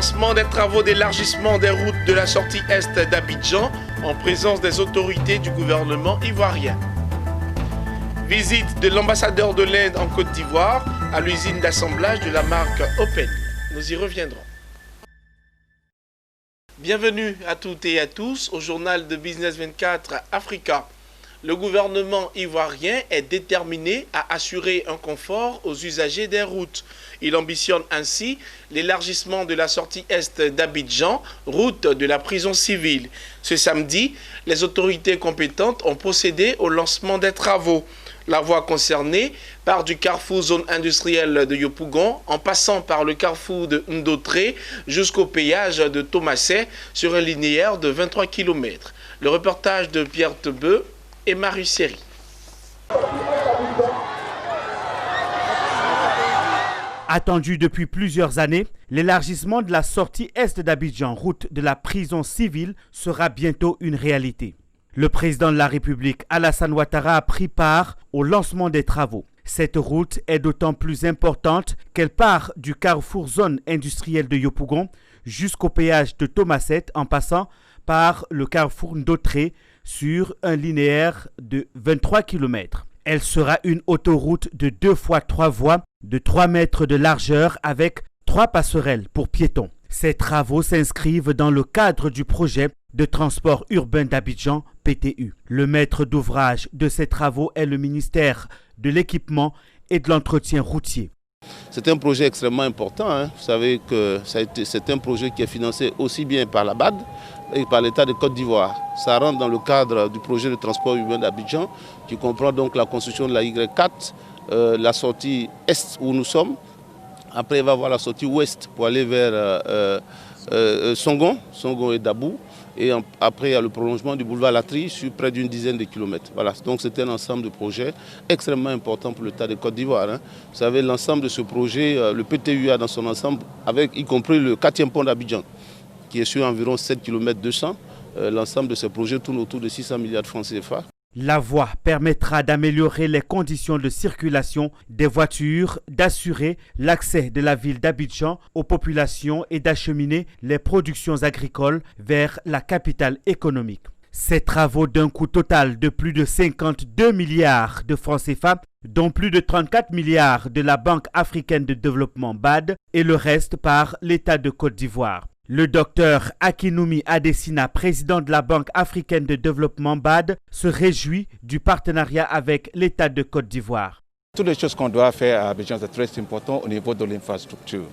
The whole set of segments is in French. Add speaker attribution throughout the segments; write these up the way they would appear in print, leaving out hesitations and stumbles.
Speaker 1: Lancement des travaux d'élargissement des routes de la sortie est d'Abidjan en présence des autorités du gouvernement ivoirien. Visite de l'ambassadeur de l'Inde en Côte d'Ivoire à l'usine d'assemblage de la marque Open. Nous y reviendrons. Bienvenue à toutes et à tous au journal de Business 24 Africa. Le gouvernement ivoirien est déterminé à assurer un confort aux usagers des routes. Il ambitionne ainsi l'élargissement de la sortie est d'Abidjan, route de la prison civile. Ce samedi, les autorités compétentes ont procédé au lancement des travaux. La voie concernée part du carrefour zone industrielle de Yopougon en passant par le carrefour de Ndotré jusqu'au péage de Thomasset sur un linéaire de 23 km. Le reportage de Pierre Tebeu et Marie Seri.
Speaker 2: Attendu depuis plusieurs années, l'élargissement de la sortie est d'Abidjan, route de la prison civile, sera bientôt une réalité. Le président de la République, Alassane Ouattara, a pris part au lancement des travaux. Cette route est d'autant plus importante qu'elle part du carrefour zone industrielle de Yopougon jusqu'au péage de Thomasset en passant par le carrefour Ndotré sur un linéaire de 23 km. Elle sera une autoroute de 2 fois 3 voies de 3 mètres de largeur avec 3 passerelles pour piétons. Ces travaux s'inscrivent dans le cadre du projet de transport urbain d'Abidjan, PTU. Le maître d'ouvrage de ces travaux est le ministère de l'Équipement et de l'Entretien routier.
Speaker 3: C'est un projet extrêmement important. Vous savez que c'est un projet qui est financé aussi bien par la BAD et par l'État de Côte d'Ivoire. Ça rentre dans le cadre du projet de transport urbain d'Abidjan qui comprend donc la construction de la Y4, la sortie est où nous sommes. Après, il va y avoir la sortie ouest pour aller vers Songon et Dabou. Et après, il y a le prolongement du boulevard Latry sur près d'une dizaine de kilomètres. Voilà, donc c'est un ensemble de projets extrêmement important pour l'État de Côte d'Ivoire. Vous savez, l'ensemble de ce projet, le PTUA dans son ensemble, avec y compris le 4e pont d'Abidjan, qui est sur environ 7 km 200. L'ensemble de ces projets tourne autour de 600 milliards de francs CFA.
Speaker 2: La voie permettra d'améliorer les conditions de circulation des voitures, d'assurer l'accès de la ville d'Abidjan aux populations et d'acheminer les productions agricoles vers la capitale économique. Ces travaux d'un coût total de plus de 52 milliards de francs CFA, dont plus de 34 milliards de la Banque africaine de développement BAD et le reste par l'État de Côte d'Ivoire. Le docteur Akinoumi Adesina, président de la Banque africaine de développement BAD, se réjouit du partenariat avec l'État de Côte d'Ivoire.
Speaker 4: Toutes les choses qu'on doit faire à Abidjan, c'est très important au niveau de l'infrastructure.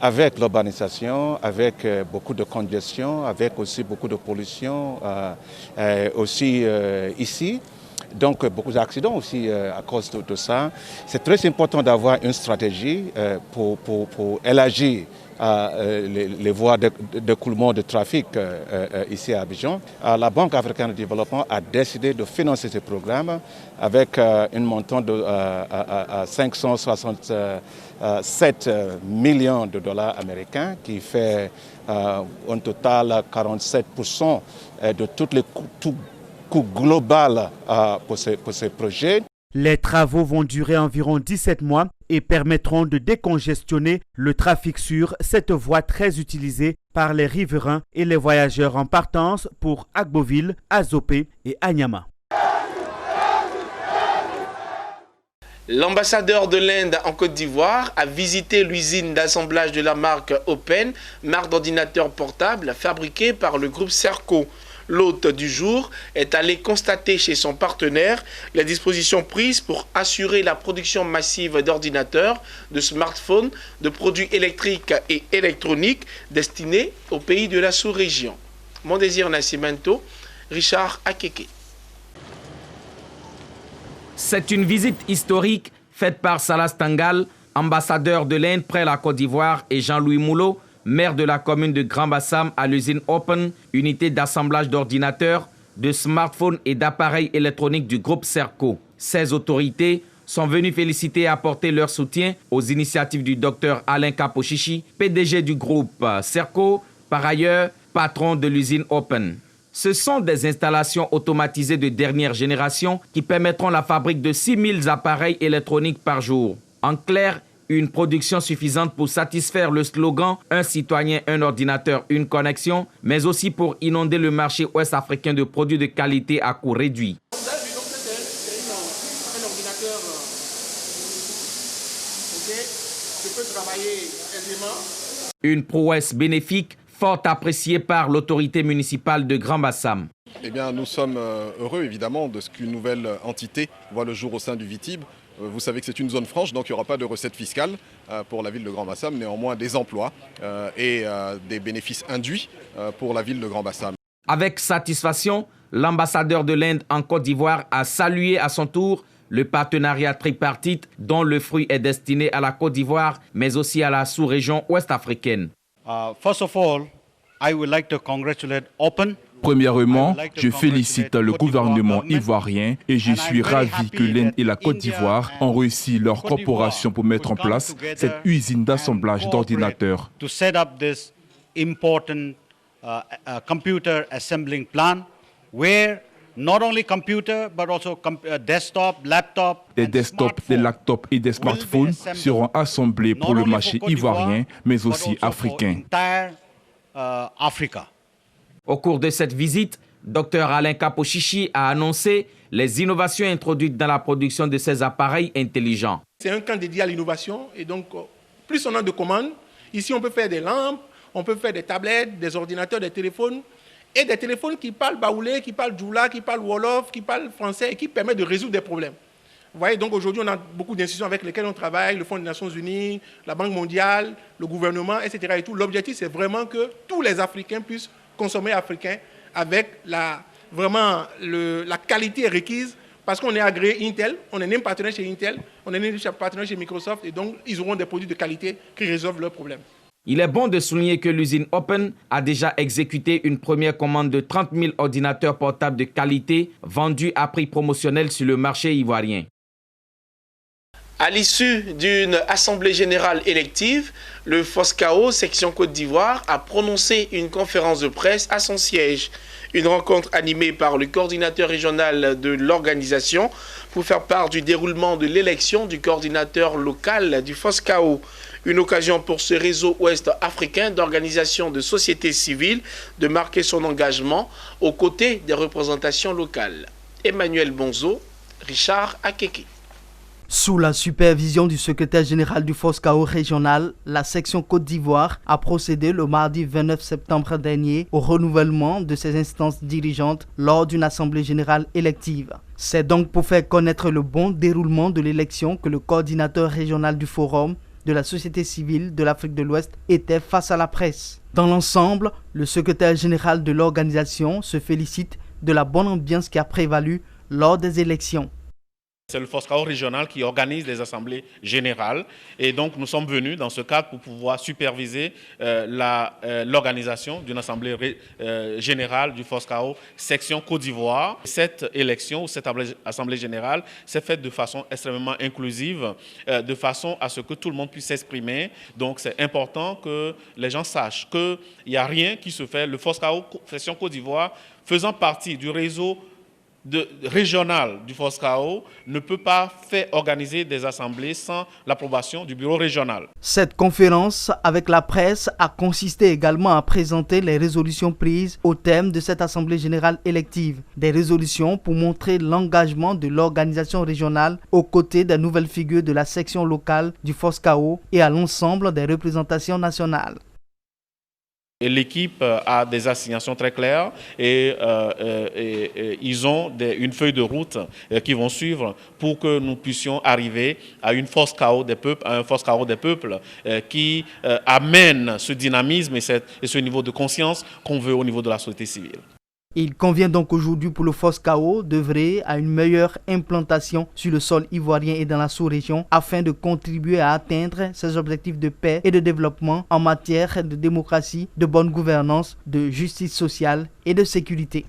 Speaker 4: Avec l'urbanisation, avec beaucoup de congestion, avec aussi beaucoup de pollution ici. Donc beaucoup d'accidents aussi à cause de ça. C'est très important d'avoir une stratégie pour élargir les voies d'écoulement de trafic ici à Abidjan. La Banque africaine de développement a décidé de financer ce programme avec un montant de 567 millions de dollars américains qui fait un total 47% de tous les coût global pour ces projets.
Speaker 2: Les travaux vont durer environ 17 mois et permettront de décongestionner le trafic sur cette voie très utilisée par les riverains et les voyageurs en partance pour Agboville, Azopé et Anyama.
Speaker 1: L'ambassadeur de l'Inde en Côte d'Ivoire a visité l'usine d'assemblage de la marque Open, marque d'ordinateur portable fabriquée par le groupe Serco. L'hôte du jour est allé constater chez son partenaire les dispositions prises pour assurer la production massive d'ordinateurs, de smartphones, de produits électriques et électroniques destinés aux pays de la sous-région. Mon désir Nascimento, Richard Akeke.
Speaker 5: C'est une visite historique faite par Salas Tangal, ambassadeur de l'Inde près la Côte d'Ivoire, et Jean-Louis Moulot, maire de la commune de Grand-Bassam à l'usine Open, unité d'assemblage d'ordinateurs, de smartphones et d'appareils électroniques du groupe Serco. Ces autorités sont venues féliciter et apporter leur soutien aux initiatives du docteur Alain Kapochichi, PDG du groupe Serco, par ailleurs patron de l'usine Open. Ce sont des installations automatisées de dernière génération qui permettront la fabrique de 6 000 appareils électroniques par jour. En clair, une production suffisante pour satisfaire le slogan « Un citoyen, un ordinateur, une connexion », mais aussi pour inonder le marché ouest-africain de produits de qualité à coût réduit.
Speaker 1: Vous avez vu, donc c'est un ordinateur, qui peut travailler aisément.
Speaker 5: Une prouesse bénéfique, fort appréciée par l'autorité municipale de Grand Bassam.
Speaker 6: Eh bien, nous sommes heureux évidemment de ce qu'une nouvelle entité voit le jour au sein du VITIB. Vous savez que c'est une zone franche, donc il n'y aura pas de recettes fiscales pour la ville de Grand Bassam, néanmoins des emplois et des bénéfices induits pour la ville de Grand Bassam.
Speaker 5: Avec satisfaction, l'ambassadeur de l'Inde en Côte d'Ivoire a salué à son tour le partenariat tripartite dont le fruit est destiné à la Côte d'Ivoire, mais aussi à la sous-région ouest-africaine.
Speaker 7: First of all, I would like to congratulate Open.
Speaker 8: Premièrement, je félicite le gouvernement ivoirien et je suis ravi que l'Inde et la Côte d'Ivoire ont réussi leur coopération pour mettre en place cette usine d'assemblage d'ordinateurs.
Speaker 7: To set up this important computer assembling plant where not only computer but also desktop, laptop.
Speaker 8: Des desktops, des laptops et des smartphones seront assemblés pour le marché ivoirien mais aussi africain.
Speaker 5: Au cours de cette visite, Dr Alain Kapochichi a annoncé les innovations introduites dans la production de ces appareils intelligents.
Speaker 1: C'est un camp dédié à l'innovation et donc plus on a de commandes, ici on peut faire des lampes, on peut faire des tablettes, des ordinateurs, des téléphones et des téléphones qui parlent baoulé, qui parlent djoula, qui parlent wolof, qui parlent français et qui permettent de résoudre des problèmes. Vous voyez, donc aujourd'hui on a beaucoup d'institutions avec lesquelles on travaille, le Fonds des Nations Unies, la Banque mondiale, le gouvernement, etc. Et tout. L'objectif c'est vraiment que tous les Africains puissent consommer africain avec la qualité requise parce qu'on est agréé Intel, on est même partenaire chez Intel, on est même partenaire chez Microsoft et donc ils auront des produits de qualité qui résolvent leurs problèmes.
Speaker 5: Il est bon de souligner que l'usine Open a déjà exécuté une première commande de 30 000 ordinateurs portables de qualité vendus à prix promotionnel sur le marché ivoirien.
Speaker 1: À l'issue d'une assemblée générale élective, le FOSCAO, section Côte d'Ivoire, a prononcé une conférence de presse à son siège. Une rencontre animée par le coordinateur régional de l'organisation pour faire part du déroulement de l'élection du coordinateur local du FOSCAO. Une occasion pour ce réseau ouest-africain d'organisations de société civile de marquer son engagement aux côtés des représentations locales. Emmanuel Bonzo, Richard Akeke.
Speaker 2: Sous la supervision du secrétaire général du FOSCAO régional, la section Côte d'Ivoire a procédé le mardi 29 septembre dernier au renouvellement de ses instances dirigeantes lors d'une assemblée générale élective. C'est donc pour faire connaître le bon déroulement de l'élection que le coordinateur régional du Forum de la société civile de l'Afrique de l'Ouest était face à la presse. Dans l'ensemble, le secrétaire général de l'organisation se félicite de la bonne ambiance qui a prévalu lors des élections.
Speaker 9: C'est le FOSCAO régional qui organise les assemblées générales et donc nous sommes venus dans ce cadre pour pouvoir superviser l'organisation d'une assemblée générale du FOSCAO section Côte d'Ivoire. Cette élection ou cette assemblée générale s'est faite de façon extrêmement inclusive, de façon à ce que tout le monde puisse s'exprimer. Donc c'est important que les gens sachent qu'il n'y a rien qui se fait. Le FOSCAO section Côte d'Ivoire faisant partie du réseau régional du FOSCAO ne peut pas faire organiser des assemblées sans l'approbation du bureau régional.
Speaker 2: Cette conférence avec la presse a consisté également à présenter les résolutions prises au thème de cette assemblée générale élective. Des résolutions pour montrer l'engagement de l'organisation régionale aux côtés des nouvelles figures de la section locale du FOSCAO et à l'ensemble des représentations nationales.
Speaker 9: Et l'équipe a des assignations très claires et ils ont une feuille de route qu'ils vont suivre pour que nous puissions arriver à une FOSCAO des peuples, à un FOSCAO des peuples qui amène ce dynamisme et ce niveau de conscience qu'on veut au niveau de la société civile.
Speaker 2: Il convient donc aujourd'hui pour le FOSCAO d'œuvrer à une meilleure implantation sur le sol ivoirien et dans la sous-région afin de contribuer à atteindre ses objectifs de paix et de développement en matière de démocratie, de bonne gouvernance, de justice sociale et de sécurité.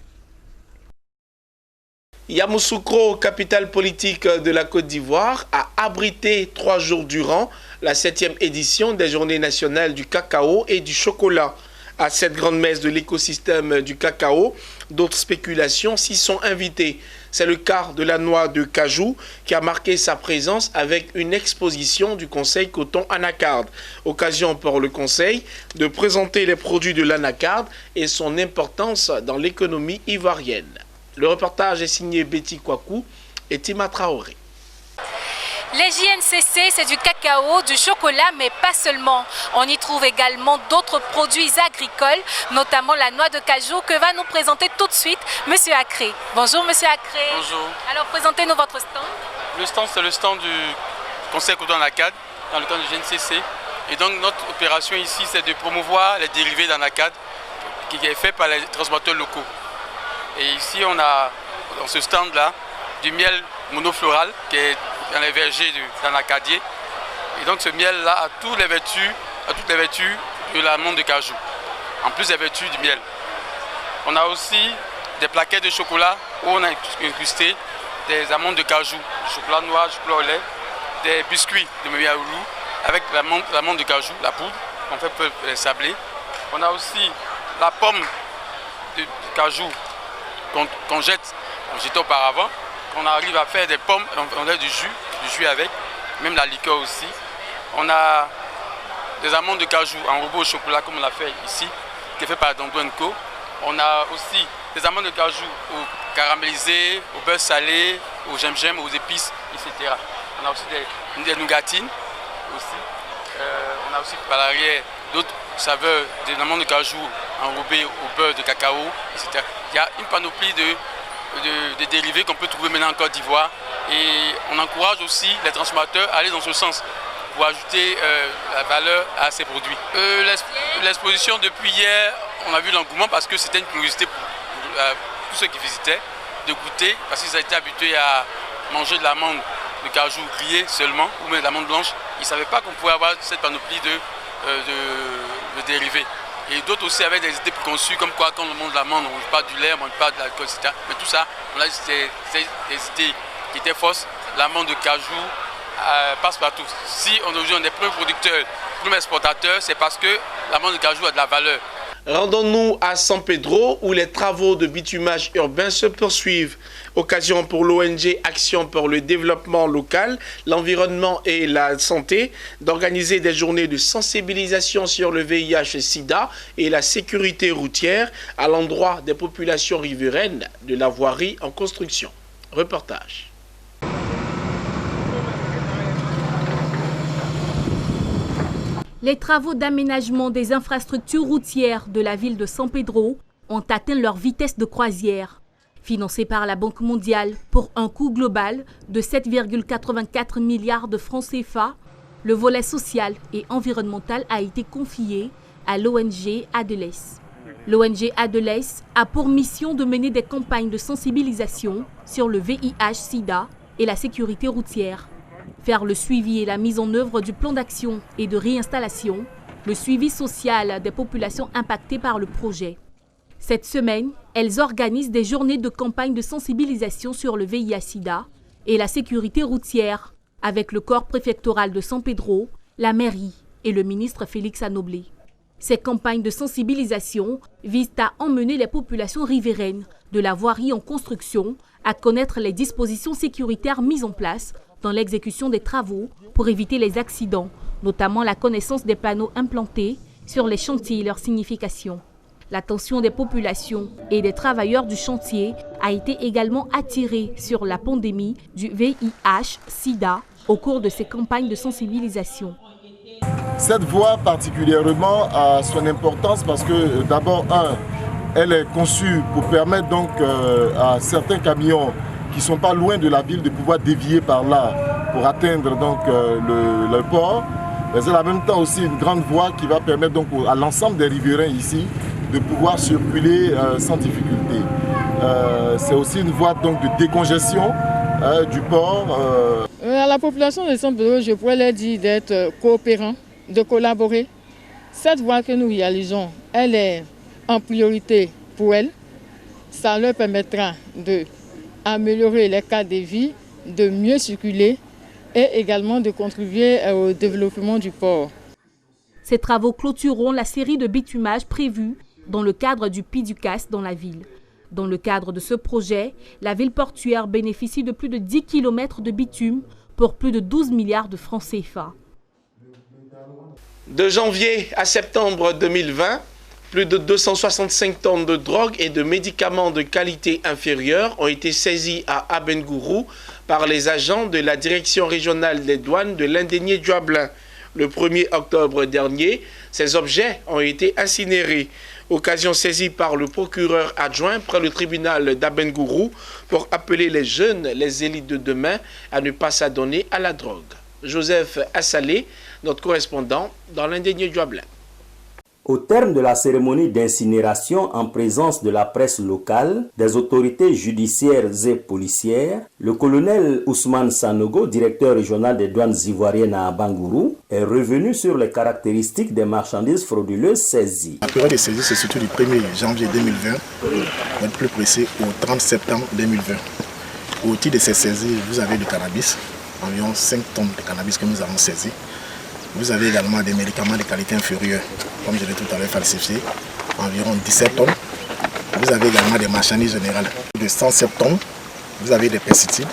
Speaker 1: Yamoussoukro, capitale politique de la Côte d'Ivoire, a abrité 3 jours durant la 7e édition des Journées nationales du cacao et du chocolat. À cette grande messe de l'écosystème du cacao, d'autres spéculations s'y sont invitées. C'est le cas de la noix de cajou qui a marqué sa présence avec une exposition du Conseil Coton Anacarde. Occasion pour le Conseil de présenter les produits de l'anacarde et son importance dans l'économie ivoirienne. Le reportage est signé Betty Kwaku et Tima Traoré.
Speaker 10: Les JNCC, c'est du cacao, du chocolat, mais pas seulement. On y trouve également d'autres produits agricoles, notamment la noix de cajou que va nous présenter tout de suite Monsieur Acré. Bonjour Monsieur Acré.
Speaker 11: Bonjour.
Speaker 10: Alors présentez-nous votre stand.
Speaker 11: Le stand, c'est le stand du Conseil Coton Anacarde, dans le cadre du JNCC. Et donc notre opération ici, c'est de promouvoir les dérivés d'anacarde qui est fait par les transporteurs locaux. Et ici, on a dans ce stand-là du miel monofloral qui est dans les vergers d'anacardier. Et donc ce miel-là a toutes les vertus de l'amande de cajou, en plus des vertus du miel. On a aussi des plaquettes de chocolat où on a incrusté des amandes de cajou, du chocolat noir, du chocolat au lait, des biscuits de Memiaoulou avec l'amande de cajou, la poudre, qu'on fait peu sablé. On a aussi la pomme de cajou qu'on jette auparavant. On arrive à faire des pommes, on a du jus avec, même la liqueur aussi. On a des amandes de cajou en robot au chocolat comme on l'a fait ici, qui est fait par Dondo & Co. On a aussi des amandes de cajou caramélisées, au beurre salé, au gingembre, aux épices, etc. On a aussi des nougatines aussi. On a aussi par l'arrière d'autres saveurs, des amandes de cajou enrobées au beurre de cacao, etc. Il y a une panoplie de dérivés qu'on peut trouver maintenant en Côte d'Ivoire et on encourage aussi les transformateurs à aller dans ce sens pour ajouter la valeur à ces produits. L'exposition depuis hier, on a vu l'engouement parce que c'était une curiosité pour tous ceux qui visitaient de goûter parce qu'ils étaient habitués à manger de l'amande de cajou grillée seulement ou même de l'amande blanche. Ils ne savaient pas qu'on pouvait avoir cette panoplie de dérivés. Et d'autres aussi avaient des idées préconçues, comme quoi quand on mange de l'amande, on ne mange pas du lait, on ne mange pas de l'alcool, etc. Mais tout ça, on a dit que c'était des idées qui étaient fausses. L'amande de cajou passe partout. Si aujourd'hui on est premier producteur, premier exportateur, c'est parce que l'amande de cajou a de la valeur.
Speaker 1: Rendons-nous à San Pedro où les travaux de bitumage urbain se poursuivent. Occasion pour l'ONG Action pour le développement local, l'environnement et la santé d'organiser des journées de sensibilisation sur le VIH-Sida et la sécurité routière à l'endroit des populations riveraines de la voirie en construction. Reportage.
Speaker 12: Les travaux d'aménagement des infrastructures routières de la ville de San Pedro ont atteint leur vitesse de croisière. Financés par la Banque mondiale pour un coût global de 7,84 milliards de francs CFA, le volet social et environnemental a été confié à l'ONG Adeles. L'ONG Adeles a pour mission de mener des campagnes de sensibilisation sur le VIH-Sida et la sécurité routière. Faire le suivi et la mise en œuvre du plan d'action et de réinstallation, le suivi social des populations impactées par le projet. Cette semaine, elles organisent des journées de campagne de sensibilisation sur le VIH-Sida et la sécurité routière avec le corps préfectoral de San Pedro, la mairie et le ministre Félix Anoblé. Ces campagnes de sensibilisation visent à emmener les populations riveraines de la voirie en construction à connaître les dispositions sécuritaires mises en place dans l'exécution des travaux pour éviter les accidents, notamment la connaissance des panneaux implantés sur les chantiers et leur signification. L'attention des populations et des travailleurs du chantier a été également attirée sur la pandémie du VIH-Sida au cours de ces campagnes de sensibilisation.
Speaker 13: Cette voie particulièrement a son importance parce que d'abord, elle est conçue pour permettre donc à certains camions qui ne sont pas loin de la ville de pouvoir dévier par là pour atteindre donc le port. Mais c'est en même temps aussi une grande voie qui va permettre donc à l'ensemble des riverains ici de pouvoir circuler sans difficulté. C'est aussi une voie donc de décongestion du port.
Speaker 14: À la population de San Pedro, je pourrais leur dire d'être coopérants, de collaborer. Cette voie que nous réalisons, elle est en priorité pour elles. Ça leur permettra d'améliorer les cas de vie, de mieux circuler et également de contribuer au développement du port.
Speaker 12: Ces travaux clôtureront la série de bitumage prévue dans le cadre du PIDUCAS dans la ville. Dans le cadre de ce projet, la ville portuaire bénéficie de plus de 10 km de bitume pour plus de 12 milliards de francs CFA.
Speaker 1: De janvier à septembre 2020, plus de 265 tonnes de drogue et de médicaments de qualité inférieure ont été saisis à Abengourou par les agents de la Direction régionale des douanes de l'Indénié-Djoablin. Le 1er octobre dernier, ces objets ont été incinérés. Occasion saisie par le procureur adjoint près le tribunal d'Abengourou pour appeler les jeunes, les élites de demain, à ne pas s'adonner à la drogue. Joseph Assalé, notre correspondant dans l'Indénié-Djoablin.
Speaker 15: Au terme de la cérémonie d'incinération en présence de la presse locale, des autorités judiciaires et policières, le colonel Ousmane Sanogo, directeur régional des douanes ivoiriennes à Abengourou, est revenu sur les caractéristiques des marchandises frauduleuses saisies.
Speaker 16: La période de saisie, c'est surtout du 1er janvier 2020, pour être plus précis, au 30 septembre 2020. Au titre de ces saisies, vous avez du cannabis, environ 5 tonnes de cannabis que nous avons saisi. Vous avez également des médicaments de qualité inférieure, comme je l'ai tout à l'heure falsifié, environ 17 tonnes. Vous avez également des marchandises générales de 107 tonnes. Vous avez des pesticides,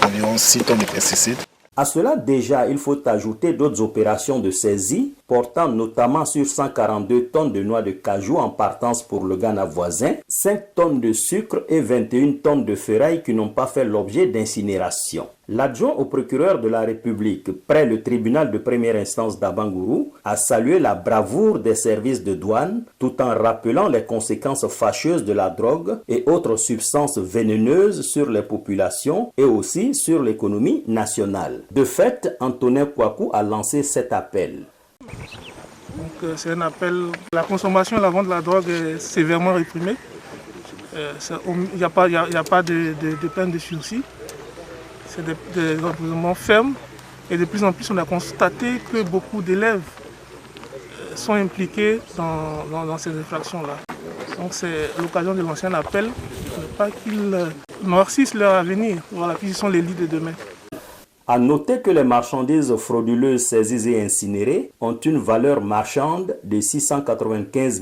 Speaker 16: environ 6 tonnes de pesticides.
Speaker 15: À cela déjà, il faut ajouter d'autres opérations de saisie, portant notamment sur 142 tonnes de noix de cajou en partance pour le Ghana voisin, 5 tonnes de sucre et 21 tonnes de ferraille qui n'ont pas fait l'objet d'incinération. L'adjoint au procureur de la République, près le tribunal de première instance d'Abengourou, a salué la bravoure des services de douane, tout en rappelant les conséquences fâcheuses de la drogue et autres substances vénéneuses sur les populations et aussi sur l'économie nationale. De fait, Antonin Kouakou a lancé cet appel.
Speaker 17: C'est un appel. La consommation et la vente de la drogue est sévèrement réprimée. Il n'y a pas de peine de sursis. C'est des emprisonnements fermes. Et de plus en plus, on a constaté que beaucoup d'élèves sont impliqués dans ces infractions-là. Donc c'est l'occasion de lancer un appel, ne pas qu'ils noircissent leur avenir. Voilà, qu'ils sont les leaders de demain.
Speaker 15: À noter que les marchandises frauduleuses saisies et incinérées ont une valeur marchande de 695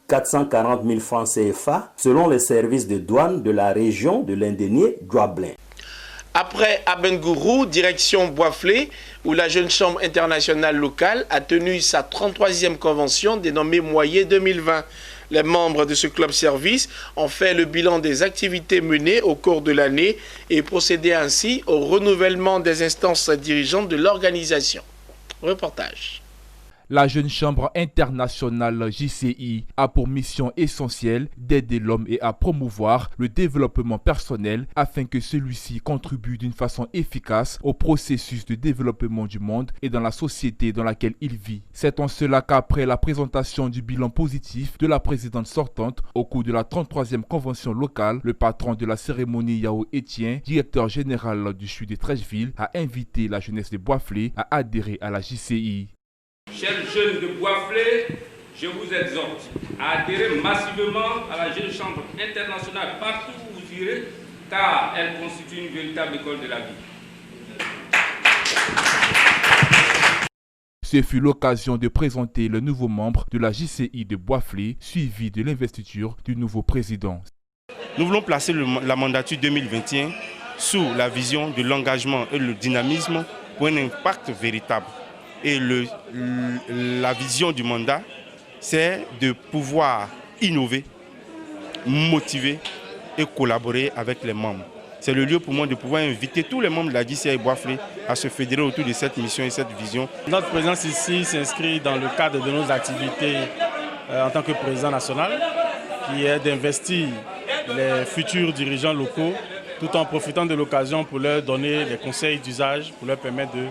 Speaker 15: 440 000 francs CFA selon les services de douane de la région de l'Indénié-Djoablin.
Speaker 1: Après Abengourou, direction Boisflé, où la Jeune Chambre internationale locale a tenu sa 33e convention dénommée Moyer 2020. Les membres de ce club service ont fait le bilan des activités menées au cours de l'année et procédé ainsi au renouvellement des instances dirigeantes de l'organisation. Reportage.
Speaker 8: La Jeune Chambre internationale JCI a pour mission essentielle d'aider l'homme et à promouvoir le développement personnel afin que celui-ci contribue d'une façon efficace au processus de développement du monde et dans la société dans laquelle il vit. C'est en cela qu'après la présentation du bilan positif de la présidente sortante au cours de la 33e convention locale, le patron de la cérémonie Yao Etienne, directeur général du CHU de Trècheville, a invité la jeunesse de Boisflé à adhérer à la JCI.
Speaker 18: Chers jeunes de Boisflé, je vous exhorte à adhérer massivement à la Jeune Chambre internationale partout où vous irez, car elle constitue une véritable école de la vie.
Speaker 8: Ce fut l'occasion de présenter le nouveau membre de la JCI de Boisflé, suivi de l'investiture du nouveau président.
Speaker 19: Nous voulons placer la mandature 2021 sous la vision de l'engagement et le dynamisme pour un impact véritable. Et la vision du mandat, c'est de pouvoir innover, motiver et collaborer avec les membres. C'est le lieu pour moi de pouvoir inviter tous les membres de la JCI Boisflé à se fédérer autour de cette mission et cette vision.
Speaker 20: Notre présence ici s'inscrit dans le cadre de nos activités en tant que président national, qui est d'investir les futurs dirigeants locaux tout en profitant de l'occasion pour leur donner des conseils d'usage, pour leur permettre de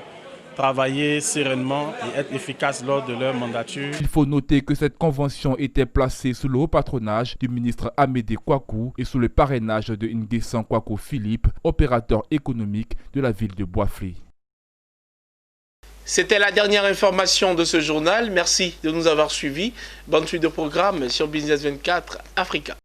Speaker 20: travailler sereinement et être efficace lors de leur mandature.
Speaker 8: Il faut noter que cette convention était placée sous le haut patronage du ministre Amédée Kouakou et sous le parrainage de Nguessan Kouakou Philippe, opérateur économique de la ville de Boisflé.
Speaker 1: C'était la dernière information de ce journal. Merci de nous avoir suivis. Bonne suite de programme sur Business 24 Africa.